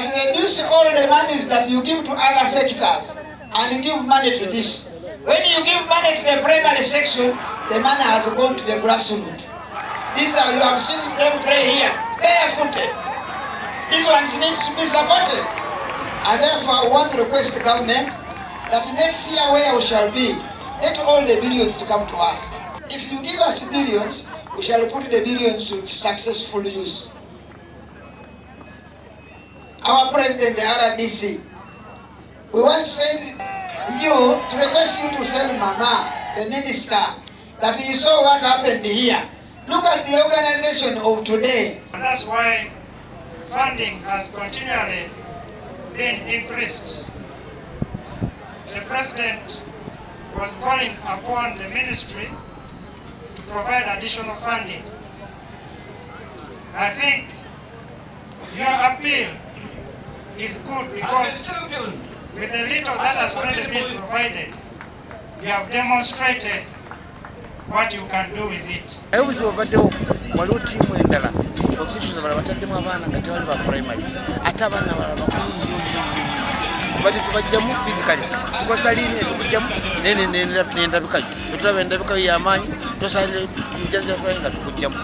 that reduce all the monies that you give to other sectors and give money to this. When you give money to the primary section, the money has gone to the grassroots. These are, you have seen them play here, barefooted. These ones need to be supported. And therefore I want to request the government that next year where we shall be, let all the billions come to us. If you give us billions, we shall put the billions to successful use. Our president, the RDC, we want to send you, to request you to send Mama, the minister, that you saw what happened here. Look at the organization of today. And that's why funding has continually been increased. The president was calling upon the ministry to provide additional funding. I think your appeal is good because with the little that has already been provided, you have demonstrated what you can do with it. Officials Abaana ngati bali ba primary ate abaana balaba tubajjamu physically tubasalini tukujjamu nendabikayo tutulaba endabikayo y'amaanyi tosalire njanja nga tukujjamu.